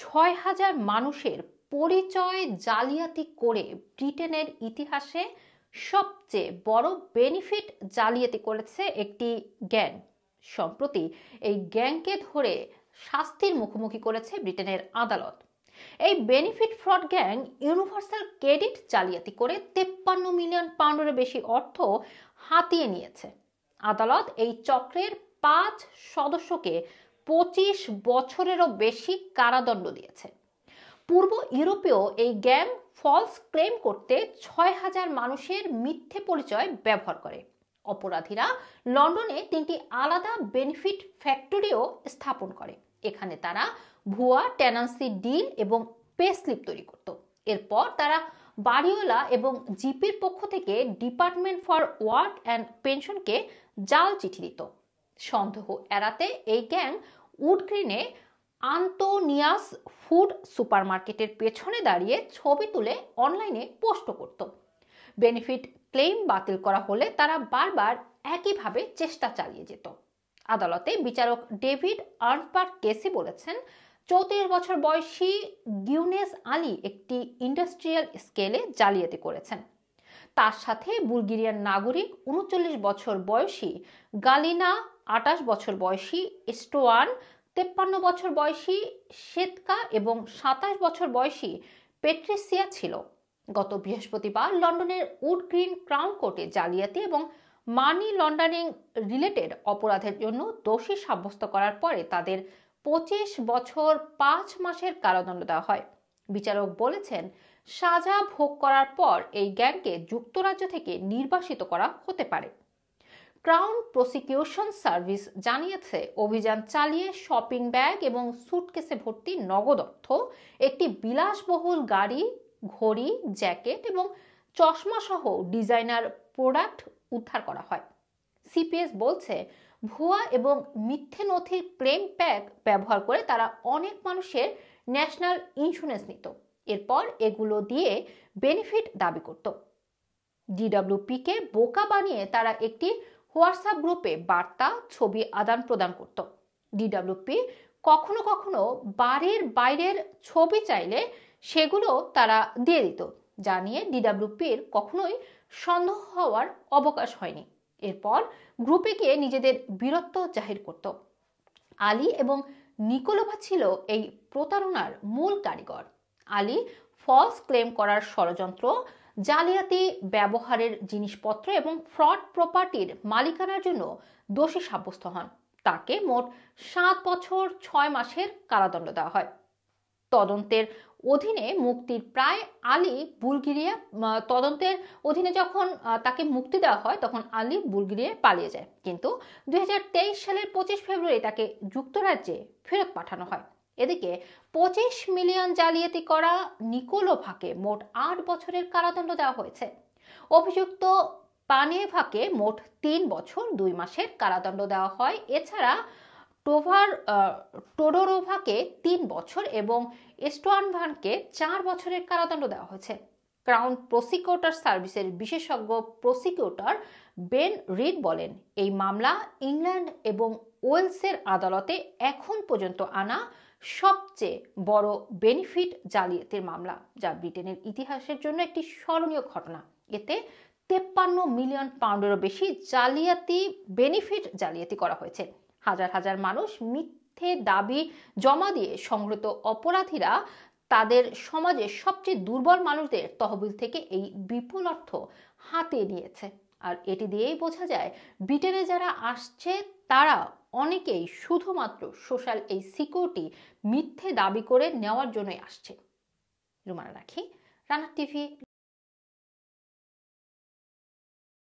৬,০০০ মানুষের পরিচয় জালিয়াতি করে ব্রিটেনের ইতিহাসে সবচেয়ে বড় বেনিফিট জালিয়াতি করেছে একটি গ্যাং। সম্প্রতি এই গ্যাংকে ধরে শাস্তির মুখোমুখি করেছে ব্রিটেনের আদালত। এই benefit fraud gang universal credit জালিয়াতি করে 53 মিলিয়ন পাউন্ডের বেশি অর্থ হাতিয়ে নিয়েছে। আদালত এই চক্রের 5 সদস্যকে 25 বছরেরও বেশি কারাদণ্ড দিয়েছে। পূর্ব ইউরোপেও এই গ্যাং ফলস ক্লেম করতে 6,000 মানুষের মিথ্যে পরিচয় ব্যবহার করে। অপরাধীরা লন্ডনে 3টি আলাদা বেনিফিট ফ্যাক্টরিও স্থাপন করে। এখানে তারা ভুয়া টেনান্সি ডিল এবং পে স্লিপ তৈরি করত। এরপর তারা বাড়িওয়ালা এবং জিপির পক্ষ থেকে ডিপার্টমেন্ট ফর ওয়ার্ক অ্যান্ড পেনশনকে জাল চিঠি দিত। সন্দেহ এড়াতে এই গ্যাং উডগ্রিনে আন্তোনিয়াস ফুড সুপারমার্কেটের পেছনে দাঁড়িয়ে ছবি তুলে অনলাইনে পোস্ট করত। বেনিফিট ক্লেম বাতিল করা হলে তারা বারবার একইভাবে চেষ্টা চালিয়ে যেত। আদালতে বিচারক ডেভিড আর্নবার্গ কেসি বলেছেন, 34 বছর বয়সী গিউনেস আলী একটি ইন্ডাস্ট্রিয়াল স্কেলে জালিয়াতি করেছেন। তার সাথে বুলগেরিয়ান নাগরিক 39 বছর বয়সী গালিনা, 28 বছর বয়সী স্টোয়ান, 53 বছর বয়সী শেতকা এবং 27 বছর বয়সী পেট্রিসিয়া ছিল। গত বৃহস্পতিবার লন্ডনের উডগ্রিন ক্রাউন কোর্টে জালিয়াতি এবং মানি লন্ডারিং রিলেটেড অপরাধের জন্য দোষী সাব্যস্ত করার পরে তাদের 25 বছর 5 মাসের কারাদণ্ড দেওয়া হয়। বিচারক বলেছেন, সাজা ভোগ করার পর এই গ্যাংকে যুক্তরাজ্য থেকে নির্বাসিত করা হতে পারে। ক্রাউন প্রসিকিউশন সার্ভিস জানিয়েছে, অভিযান চালিয়ে শপিং ব্যাগ এবং সুটকেসে ভর্তি নগদ অর্থ, একটি বিলাসবহুল গাড়ি, ঘড়ি, জ্যাকেট এবং চশমা সহ ডিজাইনার প্রোডাক্ট উদ্ধার করা হয়। সিপিএস বলছে, ভুয়া এবং মিথ্যে নথির ক্লেম প্যাক ব্যবহার করে তারা অনেক মানুষের ন্যাশনাল ইন্স্যুরেন্স নিত। এরপর এগুলো দিয়ে বেনিফিট দাবি করত। ডিডব্লিউপিকে বোকা বানিয়ে তারা একটি হোয়াটসঅ্যাপ গ্রুপে বার্তা, ছবি আদান প্রদান করত। ডিডব্লিউপি কখনো কখনো বাড়ির বাইরের ছবি চাইলে সেগুলো তারা দিয়ে দিত, যা নিয়ে ডিডব্লিউপির কখনোই সন্দেহ হওয়ার অবকাশ হয়নি। এরপর গ্রুপে গিয়ে নিজেদের বীরত্ব জাহির করত। আলী এবং নিকোলোভা ছিল এই প্রতারণার মূল কারিগর। আলী ফলস ক্লেম করার ষড়যন্ত্র, জালিয়াতি ব্যবহারের জিনিসপত্র এবং ফ্রড প্রপার্টির মালিকানার জন্য দোষী সাব্যস্ত হন। তাকে মোট 7 বছর 6 মাসের কারাদণ্ড দেওয়া হয়। তদন্তের অধীনে মুক্তির প্রায় আলী বুলগেরিয়া তদন্তের অধীনে যখন তাকে মুক্তি দেওয়া হয় তখন আলী বুলগেরিয়ায় পালিয়ে যায়, কিন্তু 2023 সালের 25 ফেব্রুয়ারি তাকে যুক্তরাজ্যে ফেরত পাঠানো হয়। এদিকে 25 মিলিয়ন জালিয়াতি করা নিকোলোভাকে মোট 8 বছরের কারাদণ্ড দেওয়া হয়েছে। অভিযুক্ত পানেভাকে মোট 3 বছর 2 মাসের কারাদণ্ড দেওয়া হয়। এছাড়া টোডোরোভাকে 3 বছর এবং স্টোয়ানভানকে 4 বছরের কারাদণ্ড দেওয়া হয়েছে। ক্রাউন প্রসিকিউটর সার্ভিসের বিশেষজ্ঞ প্রসিকিউটর বেন রিড বলেন, এই মামলা ইংল্যান্ড এবং ওয়েলসের আদালতে এখন পর্যন্ত আনা সবচেয়ে বড় বেনিফিট জালিয়াতির মামলা, যা ব্রিটেনের ইতিহাসের জন্য একটি স্মরণীয় ঘটনা। এতে 53 মিলিয়ন পাউন্ডেরও বেশি বেনিফিট জালিয়াতি করা হয়েছে। হাজার হাজার মানুষ মিথ্যে দাবি জমা দিয়ে সংগঠিত অপরাধীরা তাদের সমাজের সবচেয়ে দুর্বল মানুষদের তহবিল থেকে এই বিপুল অর্থ হাতিয়ে নিয়েছে। আর এটি দিয়েই বোঝা যায় ব্রিটেনে যারা আসছে তারা অনেকেই শুধুমাত্র সোশ্যাল এই সিকিউরিটি মিথ্যে দাবি করে নেওয়ার জন্যই আসছে। রুমানা রাখি, রানা টিভি।